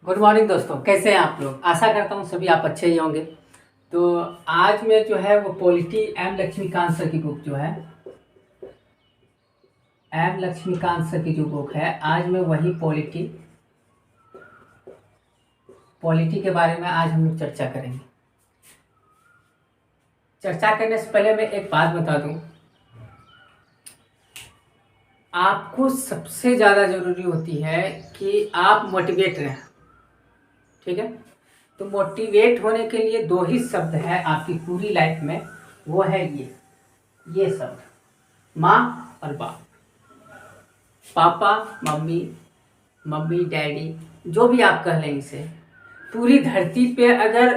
Good morning दोस्तों, कैसे हैं आप लोग। आशा करता हूँ सभी आप अच्छे ही होंगे। तो आज मैं जो है वो पॉलिटी एम लक्ष्मीकांत सर की बुक जो है, एम लक्ष्मीकांत सर की जो बुक है, आज मैं वही पॉलिटी पॉलिटी के बारे में आज हम लोग चर्चा करेंगे। चर्चा करने से पहले मैं एक बात बता दूं, आपको सबसे ज़्यादा ज़रूरी होती है कि आप मोटिवेट रहें। ठीक है, तो मोटिवेट होने के लिए दो ही शब्द है आपकी पूरी लाइफ में, वो है ये शब्द, माँ और बाप। पापा मम्मी, मम्मी डैडी, जो भी आप कह लें इसे, पूरी धरती पे अगर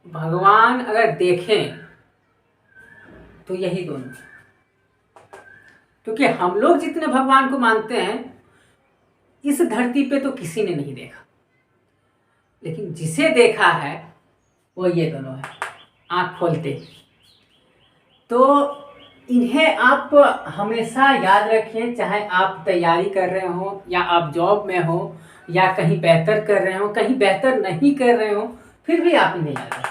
भगवान अगर देखें तो यही दोनों। क्योंकि हम लोग जितने भगवान को मानते हैं इस धरती पे तो किसी ने नहीं देखा, लेकिन जिसे देखा है वो ये दोनों है, आँख खोलते ही। तो इन्हें आप हमेशा याद रखें, चाहे आप तैयारी कर रहे हो या आप जॉब में हो या कहीं बेहतर कर रहे हो, कहीं बेहतर नहीं कर रहे हो, फिर भी आप इन्हें याद रखें।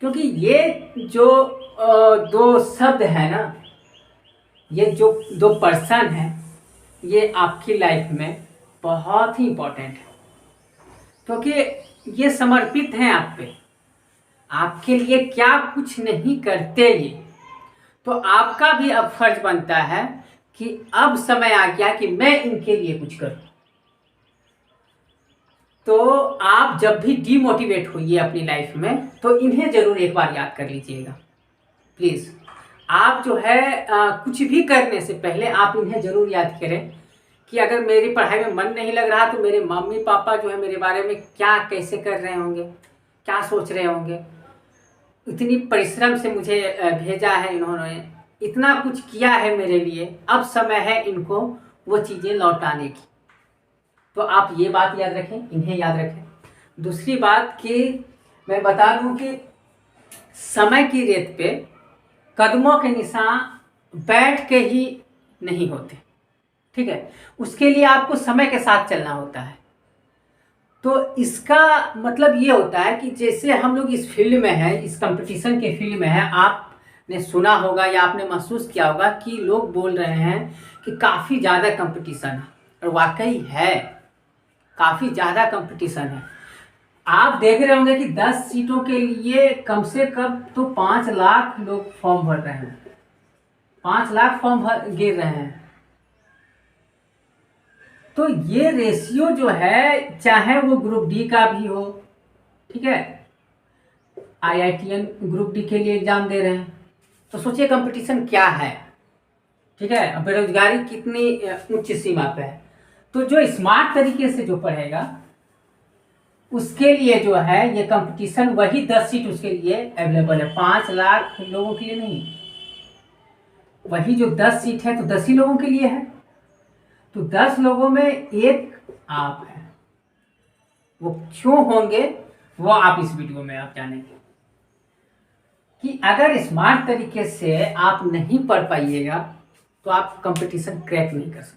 क्योंकि ये जो दो शब्द है ना, ये जो दो पर्सन है, ये आपकी लाइफ में बहुत ही इम्पोर्टेंट है। क्योंकि ये समर्पित हैं आप पे, आपके लिए क्या कुछ नहीं करते ये। तो आपका भी अब फर्ज बनता है कि अब समय आ गया कि मैं इनके लिए कुछ करूं। तो आप जब भी डीमोटिवेट होइए अपनी लाइफ में तो इन्हें जरूर एक बार याद कर लीजिएगा प्लीज। आप जो है कुछ भी करने से पहले आप इन्हें जरूर याद करें कि अगर मेरी पढ़ाई में मन नहीं लग रहा तो मेरे मम्मी पापा जो है मेरे बारे में क्या कैसे कर रहे होंगे, क्या सोच रहे होंगे। इतनी परिश्रम से मुझे भेजा है इन्होंने, इतना कुछ किया है मेरे लिए, अब समय है इनको वो चीज़ें लौटाने की। तो आप ये बात याद रखें, इन्हें याद रखें। दूसरी बात कि मैं बता दूं कि समय की रेत पे कदमों के निशान बैठ के ही नहीं होते। ठीक है, उसके लिए आपको समय के साथ चलना होता है। तो इसका मतलब ये होता है कि जैसे हम लोग इस फील्ड में हैं, इस कंपटीशन के फील्ड में हैं, आपने सुना होगा या आपने महसूस किया होगा कि लोग बोल रहे हैं कि काफ़ी ज़्यादा कंपटीशन है, और वाकई है, काफ़ी ज़्यादा कंपटीशन है। आप देख रहे होंगे कि 10 सीटों के लिए कम से कम तो 5 लाख लोग फॉर्म भर रहे हैं, 5 लाख फॉर्म गिर रहे हैं। तो ये रेशियो जो है, चाहे वो ग्रुप डी का भी हो, ठीक है, आईआईटीएन ग्रुप डी के लिए एग्जाम दे रहे हैं, तो सोचिए कंपटीशन क्या है। ठीक है, बेरोजगारी कितनी उच्च सीमा पे है। तो जो स्मार्ट तरीके से जो पढ़ेगा उसके लिए जो है ये कंपटीशन, वही 10 सीट उसके लिए अवेलेबल है, 5 लाख लोगों के लिए नहीं। वही जो 10 सीट है तो 10 ही लोगों के लिए है। तो 10 लोगों में एक आप है। वो क्यों होंगे वो आप इस वीडियो में आप जानेंगे कि अगर स्मार्ट तरीके से आप नहीं पढ़ पाइएगा तो आप कंपटीशन क्रैक नहीं कर सकते।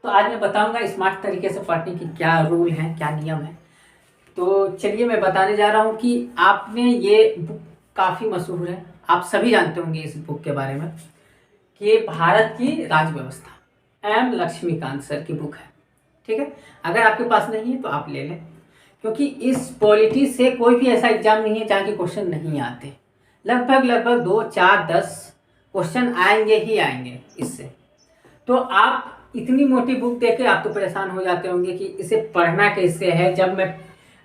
तो आज मैं बताऊंगा स्मार्ट तरीके से पढ़ने की क्या रूल है, क्या नियम है। तो चलिए मैं बताने जा रहा हूं कि आपने ये बुक काफ़ी मशहूर है, आप सभी जानते होंगे इस बुक के बारे में, कि भारत की राज्य व्यवस्था, एम लक्ष्मीकांत सर की बुक है। ठीक है, अगर आपके पास नहीं है तो आप ले लें, क्योंकि इस पॉलिटी से कोई भी ऐसा एग्जाम नहीं है जहाँ के क्वेश्चन नहीं आते। लगभग 2, 4, 10 क्वेश्चन आएंगे ही आएंगे इससे। तो आप इतनी मोटी बुक देख के आप तो परेशान हो जाते होंगे कि इसे पढ़ना कैसे है। जब मैं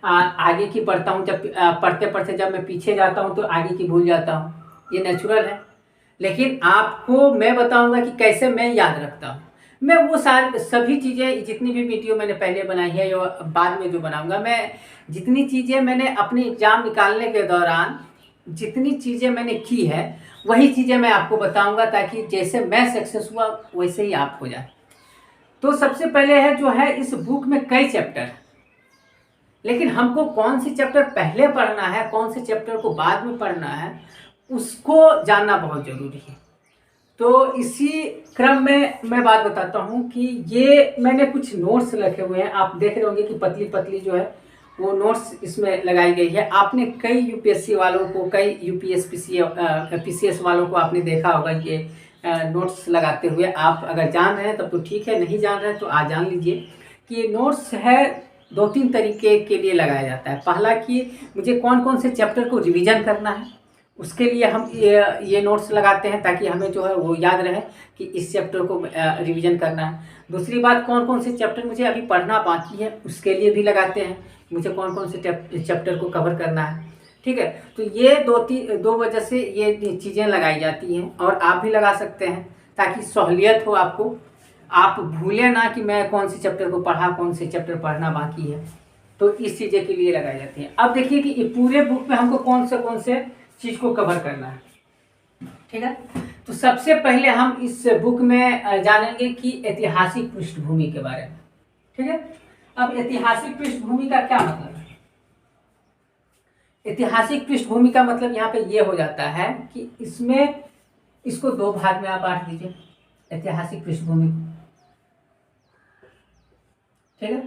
आगे की पढ़ता हूँ, जब पढ़ते पढ़ते जब मैं पीछे जाता हूँ तो आगे की भूल जाता हूँ, ये नेचुरल है। लेकिन आपको मैं बताऊंगा कि कैसे मैं याद रखता हूँ। मैं वो सारी सभी चीज़ें, जितनी भी वीडियो मैंने पहले बनाई है या बाद में जो बनाऊंगा, मैं जितनी चीज़ें मैंने अपनी एग्ज़ाम निकालने के दौरान जितनी चीज़ें मैंने की है वही चीज़ें मैं आपको बताऊंगा, ताकि जैसे मैं सक्सेस हुआ वैसे ही आप हो जाए। तो सबसे पहले है जो है, इस बुक में कई चैप्टर हैं, लेकिन हमको कौन सी चैप्टर पहले पढ़ना है, कौन से चैप्टर को बाद में पढ़ना है, उसको जानना बहुत ज़रूरी है। तो इसी क्रम में मैं बात बताता हूँ कि ये मैंने कुछ नोट्स रखे हुए हैं। आप देख रहे होंगे कि पतली पतली जो है वो नोट्स इसमें लगाई गई है। आपने कई यूपीएससी वालों को, कई पीसीएस वालों को आपने देखा होगा ये नोट्स लगाते हुए। आप अगर जान रहे हैं तब तो ठीक है, नहीं जान रहे हैं तो आज जान लीजिए कि ये नोट्स है 2-3 तरीके के लिए लगाया जाता है। पहला कि मुझे कौन कौन से चैप्टर को रिवीजन करना है, उसके लिए हम ये नोट्स लगाते हैं ताकि हमें जो है वो याद रहे कि इस चैप्टर को रिवीजन करना है। दूसरी बात, कौन कौन से चैप्टर मुझे अभी पढ़ना बाकी है उसके लिए भी लगाते हैं, मुझे कौन कौन से चैप्टर को कवर करना है। ठीक है, तो ये दो वजह से ये चीज़ें लगाई जाती हैं और आप भी लगा सकते हैं ताकि सहूलियत हो आपको। आप भूलें ना कि मैं कौन से चैप्टर को पढ़ा, कौन से चैप्टर पढ़ना बाकी है, तो इस चीज़ें के लिए लगाई जाती है। अब देखिए कि पूरे बुक में हमको कौन से चीज़ को कवर करना है। ठीक है, तो सबसे पहले हम इस बुक में जानेंगे कि ऐतिहासिक पृष्ठभूमि के बारे में। ठीक है, अब ऐतिहासिक पृष्ठभूमि का क्या मतलब है? ऐतिहासिक पृष्ठभूमि का मतलब यहाँ पे ये हो जाता है कि इसमें इसको 2 भाग में आप बांट दीजिए ऐतिहासिक पृष्ठभूमि को। ठीक है,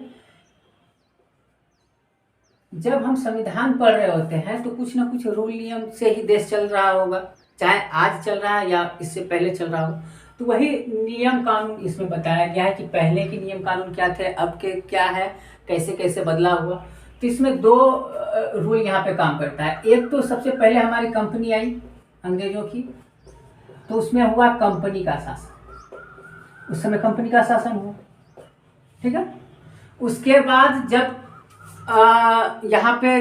जब हम संविधान पढ़ रहे होते हैं तो कुछ ना कुछ रूल नियम से ही देश चल रहा होगा, चाहे आज चल रहा है या इससे पहले चल रहा हो। तो वही नियम कानून इसमें बताया गया है कि पहले के नियम कानून क्या थे, अब के क्या है, कैसे कैसे बदला हुआ। तो इसमें 2 रूल यहाँ पे काम करता है। एक तो सबसे पहले हमारी कंपनी आई अंग्रेजों की, तो उसमें हुआ कंपनी का शासन, उस समय कंपनी का शासन हुआ। ठीक है, उसके बाद जब यहाँ पे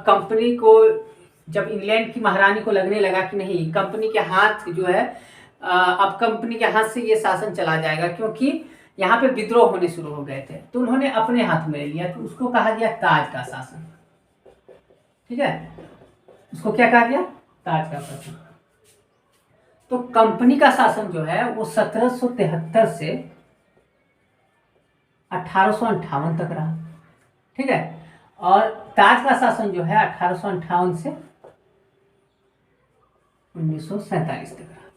कंपनी को, जब इंग्लैंड की महारानी को लगने लगा कि नहीं, कंपनी के हाथ जो है अब कंपनी के हाथ से ये शासन चला जाएगा, क्योंकि यहाँ पे विद्रोह होने शुरू हो गए थे, तो उन्होंने अपने हाथ में ले लिया, तो उसको कहा गया ताज का शासन। ठीक है, उसको क्या कहा गया? ताज का शासन। तो कंपनी का शासन जो है वो 1773 से 1858 तक रहा। ठीक है, और ताज का शासन जो है 1858 से 1947 तक रहा।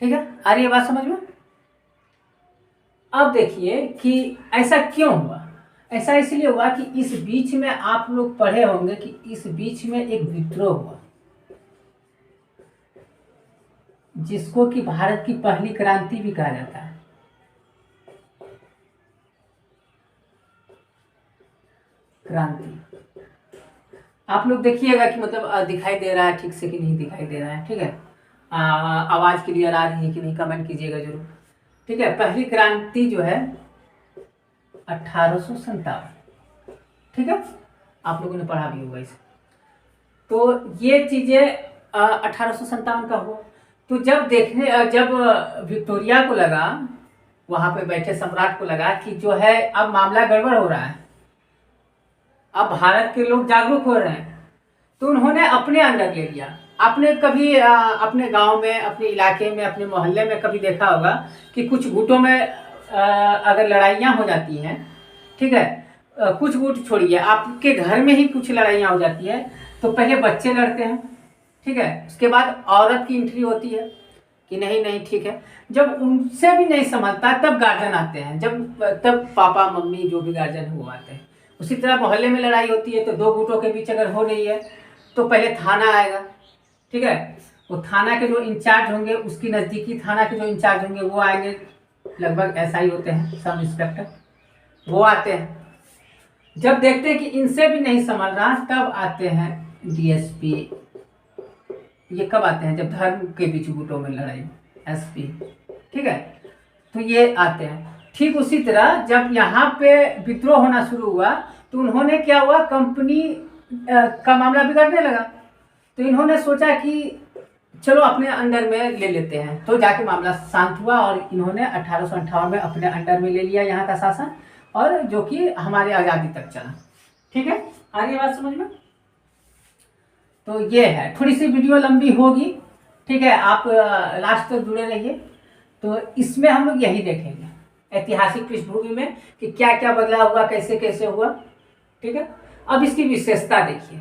ठीक है, आ रही है बात समझ में? अब देखिए कि ऐसा क्यों हुआ। ऐसा इसलिए हुआ कि इस बीच में आप लोग पढ़े होंगे कि इस बीच में एक विद्रोह हुआ, जिसको कि भारत की पहली क्रांति भी कहा जाता है। क्रांति आप लोग देखिएगा कि मतलब दिखाई दे रहा है ठीक से कि नहीं दिखाई दे रहा है। ठीक है, आवाज़ क्लियर आ रही है कि नहीं, कमेंट कीजिएगा जरूर। ठीक है, पहली क्रांति जो है 1857। ठीक है, आप लोगों ने पढ़ा भी होगा इसे। तो ये चीज़ें 1857 का हुआ। तो जब विक्टोरिया को लगा, वहाँ पे बैठे सम्राट को लगा कि जो है अब मामला गड़बड़ हो रहा है, अब भारत के लोग जागरूक हो रहे हैं, तो उन्होंने अपने अंदर ले लिया। आपने कभी अपने गांव में, अपने इलाके में, अपने मोहल्ले में कभी देखा होगा कि कुछ गुटों में अगर लड़ाइयाँ हो जाती हैं, ठीक है, कुछ गुट छोड़िए, आपके घर में ही कुछ लड़ाइयाँ हो जाती है, तो पहले बच्चे लड़ते हैं। ठीक है, उसके बाद औरत की एंट्री होती है कि नहीं नहीं ठीक है। जब उनसे भी नहीं संभलता तब गार्जियन आते हैं, तब पापा मम्मी जो भी गार्जियन है वो आते हैं। उसी तरह मोहल्ले में लड़ाई होती है तो 2 गुटों के बीच अगर हो रही है तो पहले थाना आएगा। ठीक है, वो थाना के जो इंचार्ज होंगे, उसकी नज़दीकी थाना के जो इंचार्ज होंगे वो आएंगे, लगभग ऐसा ही होते हैं, सब इंस्पेक्टर वो आते हैं। जब देखते हैं कि इनसे भी नहीं संभल रहा तब आते हैं डीएसपी। ये कब आते हैं? जब धर्म के बीच गुटों में लड़ाई, एसपी। ठीक है, तो ये आते हैं। ठीक उसी तरह जब यहाँ पे विद्रोह होना शुरू हुआ तो उन्होंने क्या हुआ, कंपनी का मामला बिगड़ने लगा, तो इन्होंने सोचा कि चलो अपने अंडर में ले लेते हैं, तो जाके मामला शांत हुआ और इन्होंने 1858 में अपने अंडर में ले लिया यहाँ का शासन, और जो कि हमारे आज़ादी तक चला। ठीक है, आगे बात समझ में? तो ये है, थोड़ी सी वीडियो लंबी होगी। ठीक है, आप लास्ट तक जुड़े रहिए। तो इसमें हम लोग यही देखेंगे ऐतिहासिक पृष्ठभूमि में कि क्या क्या बदलाव हुआ, कैसे कैसे हुआ। ठीक है, अब इसकी विशेषता देखिए।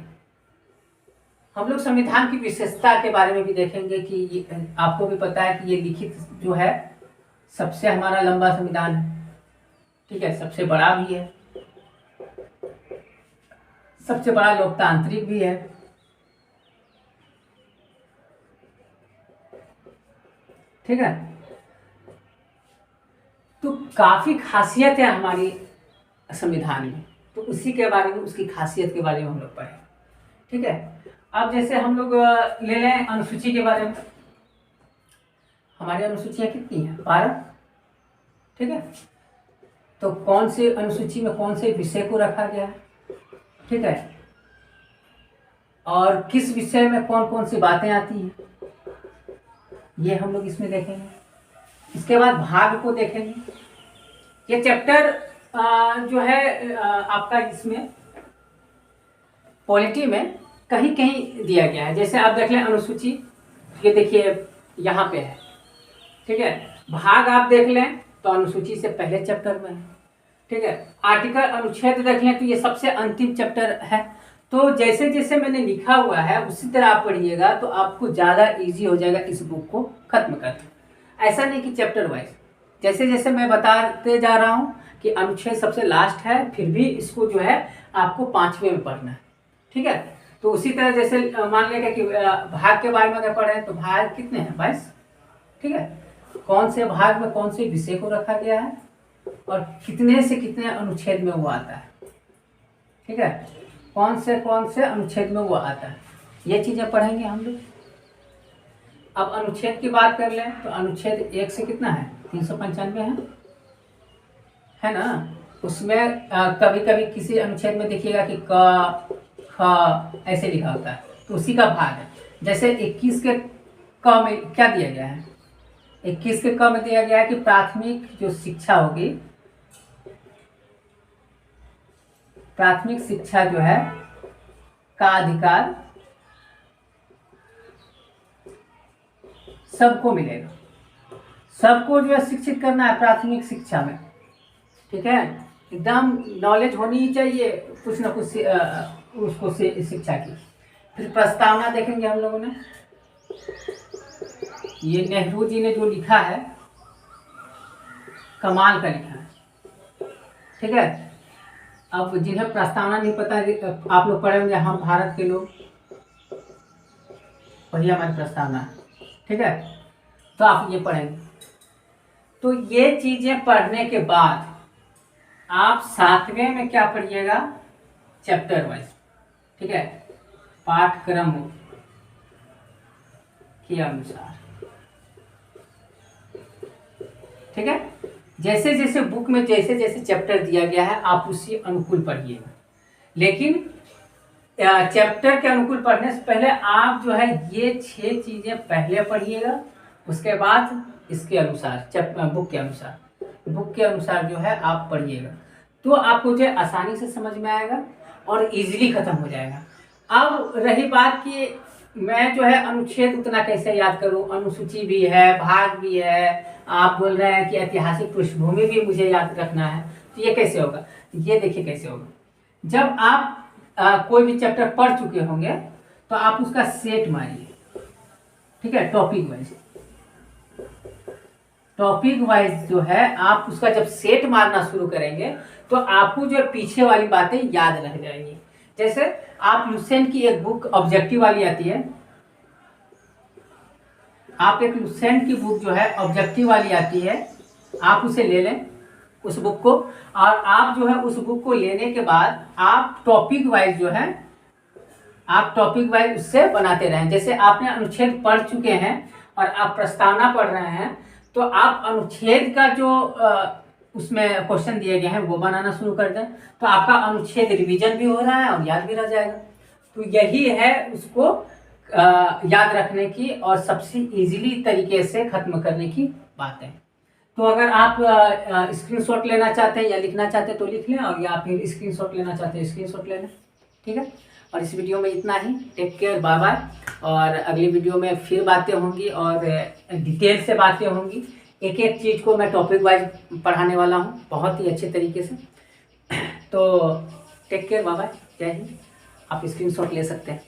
हम लोग संविधान की विशेषता के बारे में भी देखेंगे कि आपको भी पता है कि ये लिखित जो है सबसे हमारा लंबा संविधान है, ठीक है, सबसे बड़ा भी है, सबसे बड़ा लोकतांत्रिक भी है। ठीक है, तो काफी खासियत है हमारी संविधान में, तो उसी के बारे में, उसकी खासियत के बारे में हम लोग पढ़ें। ठीक है, अब जैसे हम लोग ले लें अनुसूची के बारे में। हमारी अनुसूचियां कितनी हैं? 12। ठीक है, तो कौन से अनुसूची में कौन से विषय को रखा गया है, ठीक है, और किस विषय में कौन कौन सी बातें आती हैं, ये हम लोग इसमें देखेंगे। इसके बाद भाग को देखेंगे। ये चैप्टर जो है आपका इसमें पॉलिटी में कहीं कहीं दिया गया है। जैसे आप देख लें अनुसूची, ये देखिए यहाँ पे है। ठीक है, भाग आप देख लें तो अनुसूची से पहले चैप्टर में है। ठीक है, आर्टिकल अनुच्छेद देख लें तो ये सबसे अंतिम चैप्टर है। तो जैसे जैसे मैंने लिखा हुआ है उसी तरह आप पढ़िएगा तो आपको ज़्यादा इजी हो जाएगा इस बुक को खत्म करना। ऐसा नहीं कि चैप्टर वाइज, जैसे जैसे मैं बताते जा रहा हूँ कि अनुच्छेद सबसे लास्ट है, फिर भी इसको जो है आपको 5वें में पढ़ना है। ठीक है, तो उसी तरह जैसे मान लेगा कि भाग के बारे में अगर पढ़ें तो भाग कितने हैं? 22। ठीक है, कौन से भाग में कौन से विषय को रखा गया है और कितने से कितने अनुच्छेद में वो आता है। ठीक है, कौन से अनुच्छेद में वो आता है, ये चीज़ें पढ़ेंगे हम लोग। अब अनुच्छेद की बात कर लें तो अनुच्छेद 1 से कितना है? 395 है ना। उसमें कभी कभी किसी अनुच्छेद में देखिएगा कि क ख ऐसे लिखा होता है, तो उसी का भाग है। जैसे 21 के क में क्या दिया गया है? 21 के क में दिया गया है कि प्राथमिक जो शिक्षा होगी, प्राथमिक शिक्षा जो है का अधिकार सबको मिलेगा। सबको जो है शिक्षित करना है प्राथमिक शिक्षा में। ठीक है, एकदम नॉलेज होनी ही चाहिए कुछ ना कुछ उसको शिक्षा की। फिर प्रस्तावना देखेंगे हम लोगों ने, ये नेहरू जी ने जो लिखा है कमाल का लिखा है। ठीक है, अब जिन्हें प्रस्तावना नहीं पता, आप लोग पढ़े होंगे हम भारत के लोग, वही हमारी प्रस्तावना है। ठीक है, तो आप ये पढ़ेंगे। तो ये चीजें पढ़ने के बाद आप 7वें में क्या पढ़िएगा? Chapter wise. ठीक है, पाठ्यक्रम के अनुसार। ठीक है, जैसे जैसे बुक में जैसे जैसे चैप्टर दिया गया है आप उसी अनुकूल पढ़िएगा। लेकिन चैप्टर के अनुकूल पढ़ने से पहले आप जो है ये 6 चीजें पहले पढ़िएगा, उसके बाद इसके अनुसार बुक के अनुसार जो है आप पढ़िएगा, तो आपको जो है आसानी से समझ में आएगा और इजीली खत्म हो जाएगा। अब रही बात कि मैं जो है अनुच्छेद उतना कैसे याद करूं, अनुसूची भी है, भाग भी है, आप बोल रहे हैं कि ऐतिहासिक पृष्ठभूमि भी मुझे याद रखना है, तो ये कैसे होगा? ये देखिए कैसे होगा। जब आप कोई भी चैप्टर पढ़ चुके होंगे तो आप उसका सेट मारिए। ठीक है, टॉपिक वाइज जो है आप उसका जब सेट मारना शुरू करेंगे तो आपको जो पीछे वाली बातें याद रह जाएंगी। जैसे आप लुसेंट की एक बुक ऑब्जेक्टिव वाली आती है, आप एक लुसेंट की बुक जो है ऑब्जेक्टिव वाली आती है, आप उसे ले लें उस बुक को, और आप जो है उस बुक को लेने के बाद आप टॉपिक वाइज जो है आप टॉपिक वाइज उससे बनाते रहें। जैसे आपने अनुच्छेद पढ़ चुके हैं और आप प्रस्तावना पढ़ रहे हैं, तो आप अनुच्छेद का जो उसमें क्वेश्चन दिए गए हैं वो बनाना शुरू कर दें, तो आपका अनुच्छेद रिवीजन भी हो रहा है और याद भी रह जाएगा। तो यही है उसको याद रखने की और सबसे इजीली तरीके से खत्म करने की बात है। तो अगर आप स्क्रीनशॉट लेना चाहते हैं या लिखना चाहते हैं तो लिख लें, और या फिर स्क्रीनशॉट लेना चाहते हैं स्क्रीनशॉट ले लें। ठीक है, और इस वीडियो में इतना ही। Take care, bye bye. और अगली वीडियो में फिर बातें होंगी और डिटेल से बातें होंगी। एक एक चीज़ को मैं टॉपिक वाइज पढ़ाने वाला हूँ बहुत ही अच्छे तरीके से। तो टेक केयर, बाय बाय, जय हिंद। आप स्क्रीनशॉट ले सकते हैं।